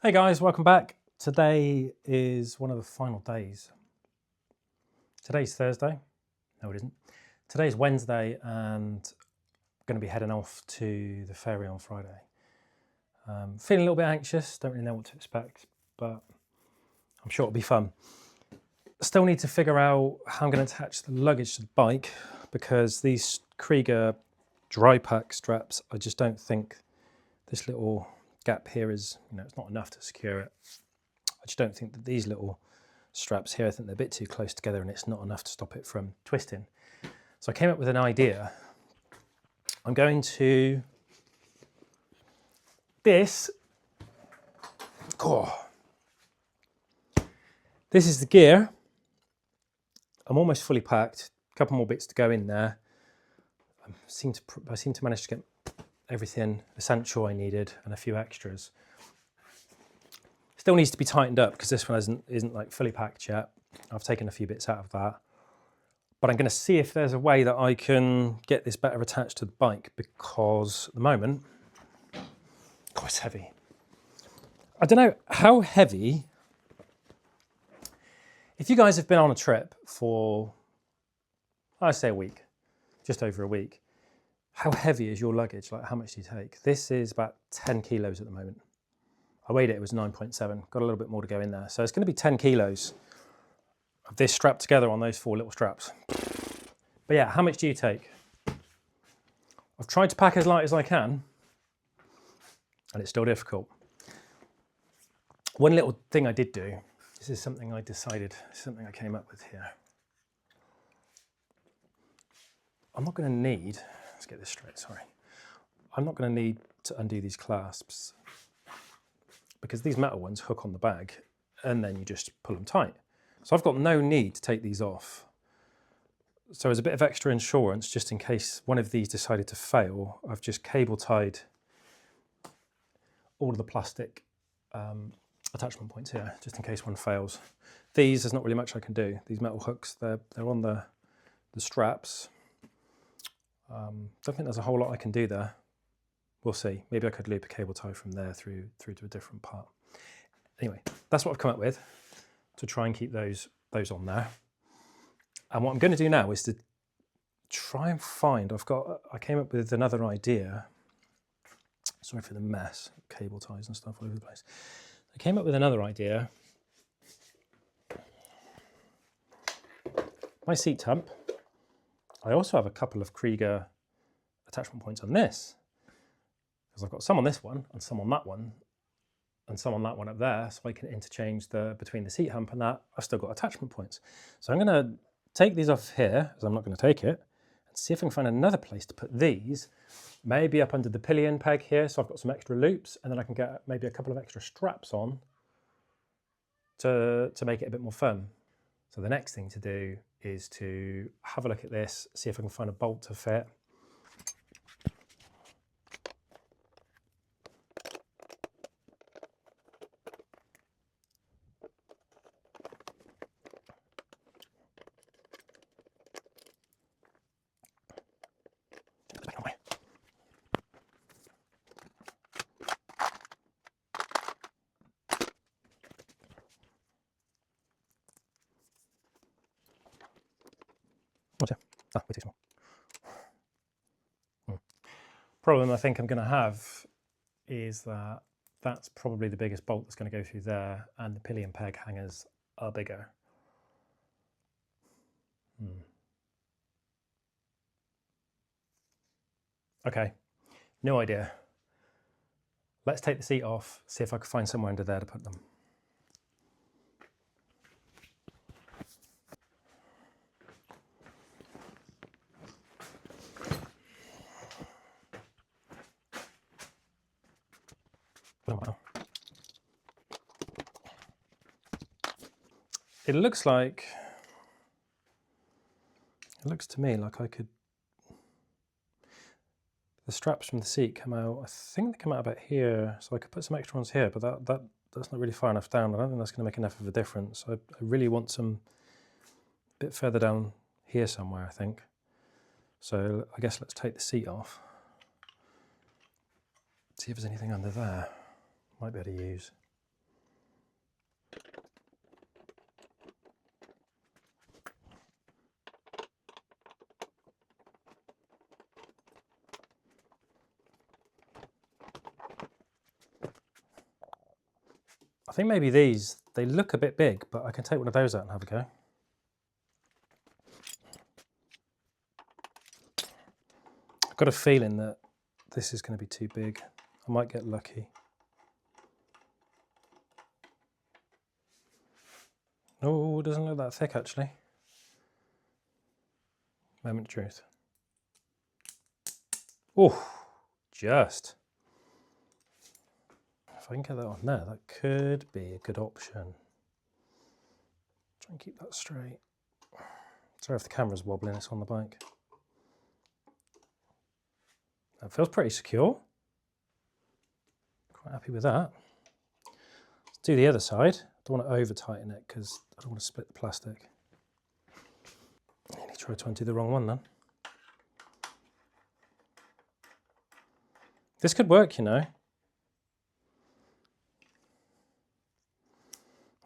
Hey guys, welcome back. Today is one of the final days. Today's Thursday. No, it isn't. Today's Wednesday and I'm going to be heading off to the ferry on Friday. Feeling a little bit anxious, don't really know what to expect, but I'm sure it'll be fun. Still need to figure out how I'm going to attach the luggage to the bike because these Krieger dry pack straps, I just don't think this little gap here is, it's not enough to secure it. I just don't think that these little straps here, I think they're a bit too close together and it's not enough to stop it from twisting. So I came up with an idea. I'm going to this is the gear. I'm almost fully packed. A couple more bits to go in there. I seem to manage to get everything essential I needed and a few extras. Still needs to be tightened up because this one isn't like fully packed yet. I've taken a few bits out of that. But I'm going to see if there's a way that I can get this better attached to the bike because at the moment, it's heavy. I don't know how heavy. If you guys have been on a trip for, I say a week, just over a week, how heavy is your luggage? Like how much do you take? This is about 10 kilos at the moment. I weighed it was 9.7, got a little bit more to go in there. So it's going to be 10 kilos of this strapped together on those four little straps. But yeah, how much do you take? I've tried to pack as light as I can, and it's still difficult. One little thing I did do, this is something I decided, something I came up with here. I'm not going to need, let's get this straight, sorry. I'm not going to need to undo these clasps because these metal ones hook on the bag and then you just pull them tight. So I've got no need to take these off. So as a bit of extra insurance, just in case one of these decided to fail, I've just cable tied all of the plastic attachment points here, just in case one fails. These, there's not really much I can do. These metal hooks, they're on the straps. Don't think there's a whole lot I can do there. We'll see. Maybe I could loop a cable tie from there through to a different part. Anyway, that's what I've come up with to try and keep those on there. And what I'm going to do now is to try and find, I came up with another idea. Sorry for the mess, cable ties and stuff all over the place. I came up with another idea. My seat hump. I also have a couple of Krieger attachment points on this. Because I've got some on this one and some on that one and some on that one up there, so I can interchange between the seat hump and that. I've still got attachment points. So I'm going to take these off here, as I'm not going to take it, and see if I can find another place to put these, maybe up under the pillion peg here, so I've got some extra loops, and then I can get maybe a couple of extra straps on to make it a bit more fun. So the next thing to do is to have a look at this, see if I can find a bolt to fit. Way too small. Problem I think I'm going to have is that that's probably the biggest bolt that's going to go through there, and the pillion peg hangers are bigger. Okay, no idea. Let's take the seat off, see if I can find somewhere under there to put them. It looks to me like I could, the straps from the seat come out, I think they come out about here, so I could put some extra ones here, but that's not really far enough down. I don't think that's going to make enough of a difference. I really want some a bit further down here somewhere, I think. So I guess let's take the seat off. See if there's anything under there. Might be able to use. I think maybe these, they look a bit big, but I can take one of those out and have a go. I've got a feeling that this is going to be too big. I might get lucky. Oh, it doesn't look that thick actually. Moment of truth. Oh, just. If I can get that on there, that could be a good option. Try and keep that straight. Sorry if the camera's wobbling, it's on the bike. That feels pretty secure. Quite happy with that. Let's do the other side. I don't want to over tighten it because I don't want to split the plastic. Nearly tried to undo the wrong one then. This could work, you know.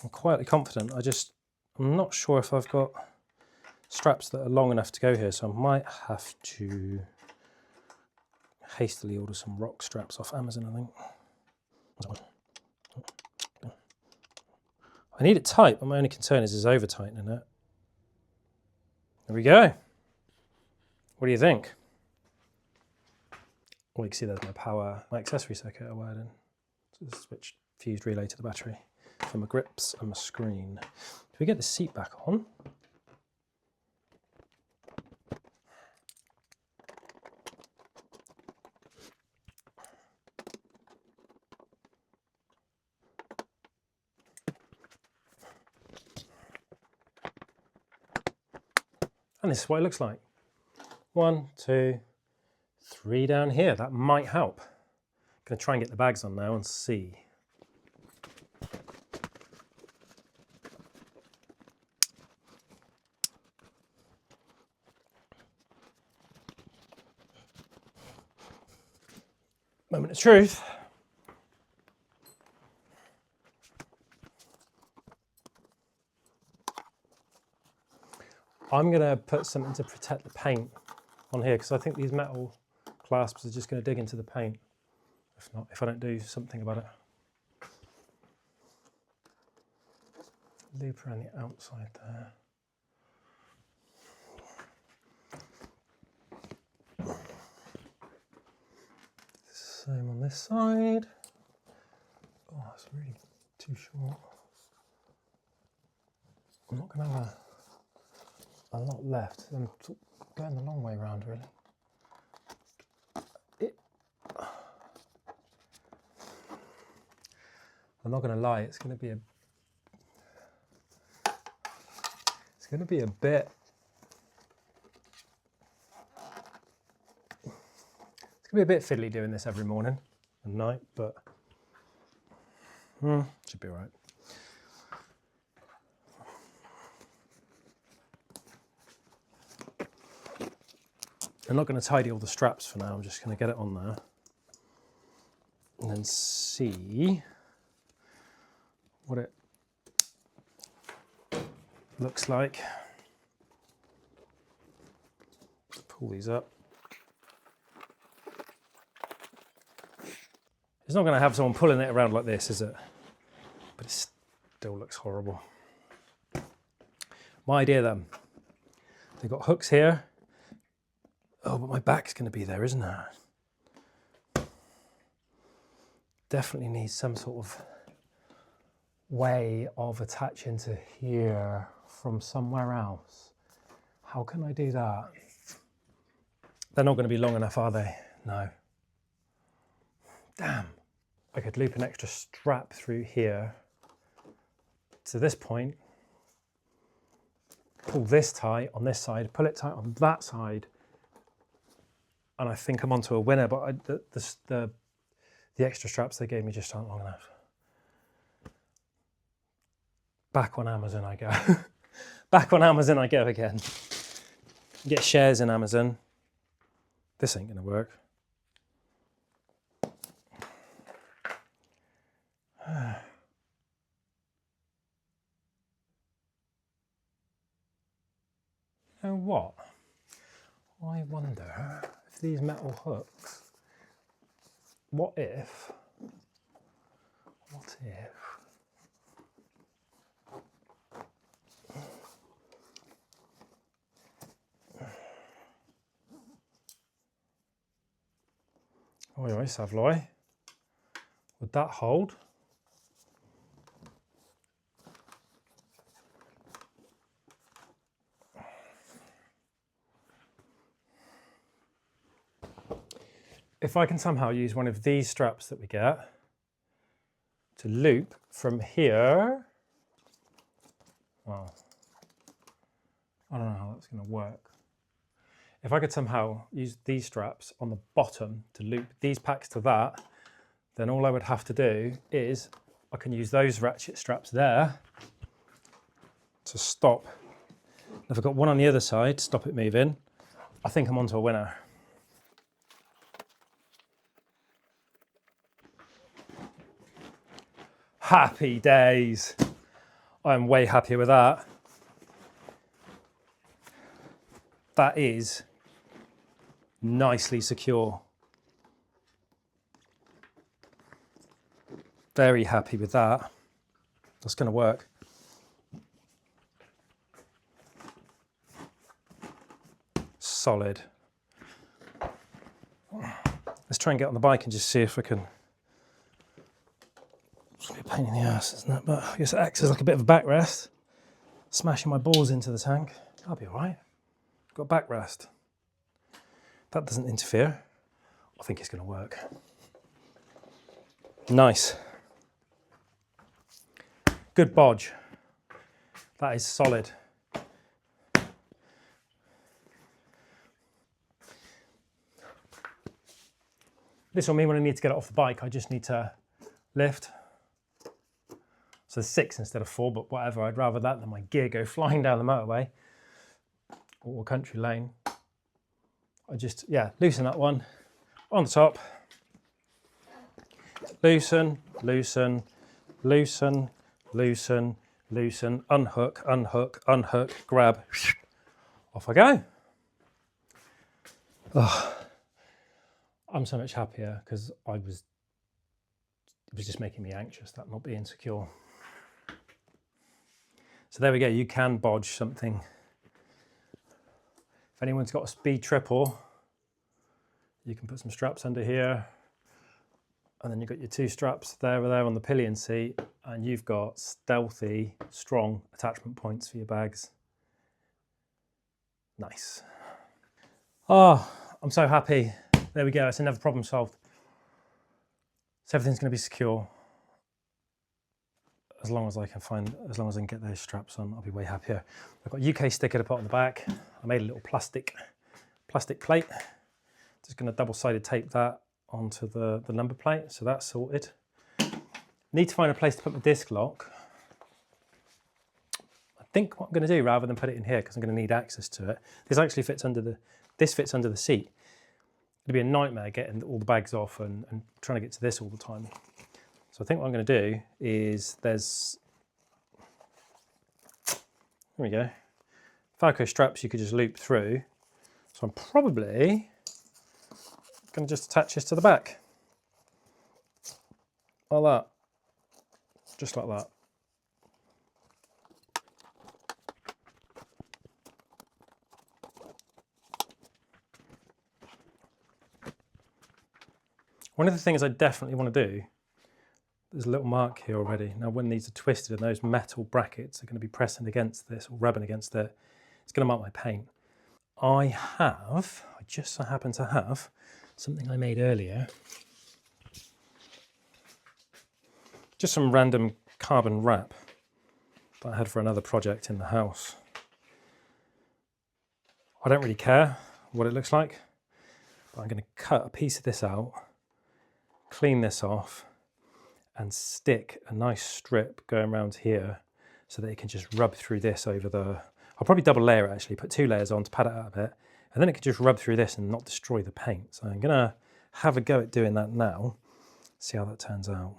I'm quietly confident. I'm not sure if I've got straps that are long enough to go here, so I might have to hastily order some rock straps off Amazon, I think. I need it tight, but my only concern is over tightening it. There we go. What do you think? Well, you can see there's my accessory circuit I wired in. So the switch fused relay to the battery for my grips and my screen. If we get the seat back on, and this is what it looks like. 1, 2, 3 down here. That might help. I'm going to try and get the bags on now and see. Moment of truth. I'm going to put something to protect the paint on here because I think these metal clasps are just going to dig into the paint. If I don't do something about it. Loop around the outside there. Same on this side. Oh, it's really too short. I'm not going to have a lot left. I'm going the long way around, really. I'm not going to lie, it's going to be a bit. It's going to be a bit fiddly doing this every morning and night, but should be all right. I'm not going to tidy all the straps for now. I'm just going to get it on there and then see what it looks like. Pull these up. It's not going to have someone pulling it around like this, is it? But it still looks horrible. My idea then, they've got hooks here. Oh, but my back's going to be there, isn't it? Definitely needs some sort of way of attaching to here from somewhere else. How can I do that? They're not going to be long enough, are they? No. Damn. I could loop an extra strap through here to this point, pull this tight on this side, pull it tight on that side, and I think I'm onto a winner, but the extra straps they gave me just aren't long enough. Back on Amazon I go. Back on Amazon I go again. Get shares in Amazon. This ain't gonna work. You know what? I wonder if these metal hooks, what if Oi, oi, Savloy. Would that hold? If I can somehow use one of these straps that we get to loop from here, well, I don't know how that's going to work. If I could somehow use these straps on the bottom to loop these packs to that, then all I would have to do is I can use those ratchet straps there to stop. If I've got one on the other side, stop it moving, I think I'm onto a winner. Happy days. I'm way happier with that. That is nicely secure. Very happy with that. That's going to work. Solid. Let's try and get on the bike and just see if I can. It's a pain in the ass, isn't it? But I guess it acts as like a bit of a backrest. Smashing my balls into the tank. That'll be all right. Got backrest. That doesn't interfere. I think it's going to work. Nice. Good bodge. That is solid. This will mean when I need to get it off the bike, I just need to lift. So 6 instead of 4, but whatever. I'd rather that than my gear go flying down the motorway or country lane. I just, yeah, loosen that one on the top. Loosen, loosen, loosen, loosen, loosen, unhook, unhook, unhook, grab. Off I go. Oh, I'm so much happier because it was just making me anxious, that not being secure. So there we go, you can bodge something. If anyone's got a speed triple, you can put some straps under here, and then you've got your 2 straps there on the pillion seat, and you've got stealthy, strong attachment points for your bags. Nice. Oh, I'm so happy. There we go, it's another problem solved. So everything's going to be secure. As long as I can get those straps on, I'll be way happier. I've got UK sticker to put on the back. I made a little plastic plate. Just going to double-sided tape that onto the number plate, so that's sorted. Need to find a place to put my disc lock. I think what I'm going to do, rather than put it in here, because I'm going to need access to it, this actually fits under the seat. It'd be a nightmare getting all the bags off and trying to get to this all the time. So I think what I'm going to do is there we go, Falco straps you could just loop through. So I'm probably going to just attach this to the back. Like that. Just like that. One of the things I definitely want to do, there's a little mark here already. Now when these are twisted and those metal brackets are going to be pressing against this or rubbing against it, it's going to mark my paint. I just so happen to have something I made earlier. Just some random carbon wrap that I had for another project in the house. I don't really care what it looks like, but I'm going to cut a piece of this out, clean this off, and stick a nice strip going around here so that it can just rub through this over the... I'll probably double layer it actually, put 2 layers on to pad it out a bit, and then it can just rub through this and not destroy the paint. So I'm going to have a go at doing that now, see how that turns out.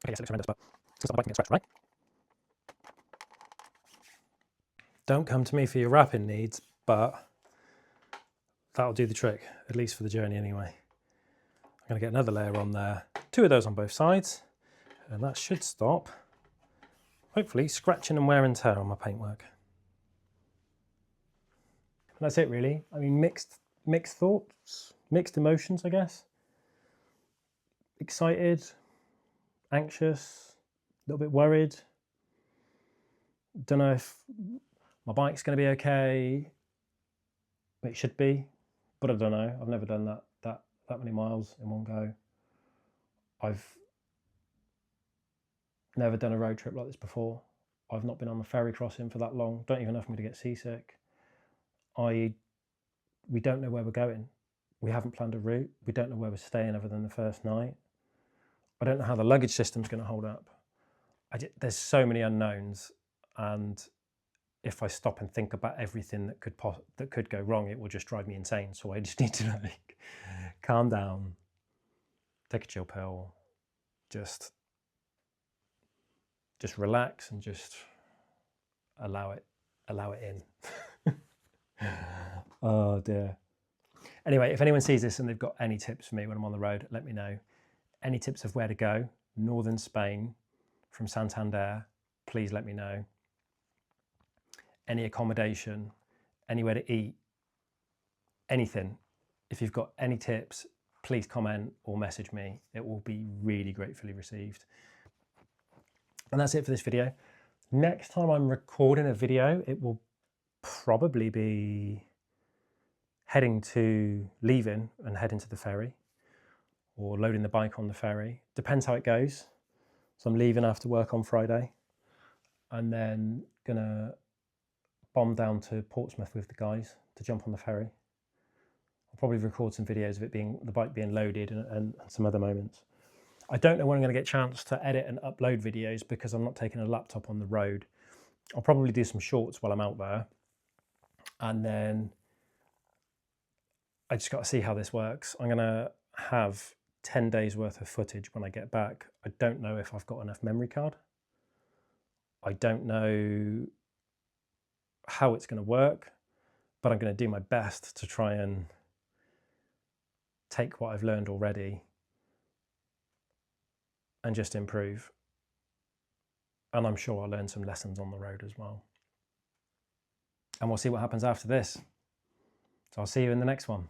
Okay, yes, it looks horrendous, but it's not like bike can get scratched, right? Don't come to me for your wrapping needs, but that'll do the trick, at least for the journey anyway. I'm going to get another layer on there, 2 of those on both sides, and that should stop, hopefully, scratching and wear and tear on my paintwork. And that's it really. I mean, mixed thoughts, mixed emotions, I guess. Excited, anxious, a little bit worried. Don't know if my bike's going to be okay. It should be, but I don't know. I've never done that many miles in one go. I've never done a road trip like this before. I've not been on the ferry crossing for that long. Don't even know if I'm going to get seasick. We don't know where we're going. We haven't planned a route. We don't know where we're staying other than the first night. I don't know how the luggage system's going to hold up. There's so many unknowns, and if I stop and think about everything that could go wrong, it will just drive me insane. So I just need to like calm down, take a chill pill, just relax and just allow it in. Oh dear. Anyway, if anyone sees this and they've got any tips for me when I'm on the road, let me know. Any tips of where to go, northern Spain from Santander, please let me know. Any accommodation, anywhere to eat, anything. If you've got any tips, please comment or message me. It will be really gratefully received. And that's it for this video. Next time I'm recording a video, it will probably be leaving and heading to the ferry, or loading the bike on the ferry. Depends how it goes. So I'm leaving after work on Friday and then gonna bomb down to Portsmouth with the guys to jump on the ferry. I'll probably record some videos of the bike being loaded and some other moments. I don't know when I'm going to get a chance to edit and upload videos because I'm not taking a laptop on the road. I'll probably do some shorts while I'm out there. And then I just got to see how this works. I'm going to have 10 days worth of footage when I get back. I don't know if I've got enough memory card. I don't know how it's going to work, but I'm going to do my best to try and take what I've learned already and just improve. And I'm sure I'll learn some lessons on the road as well. And we'll see what happens after this. So I'll see you in the next one.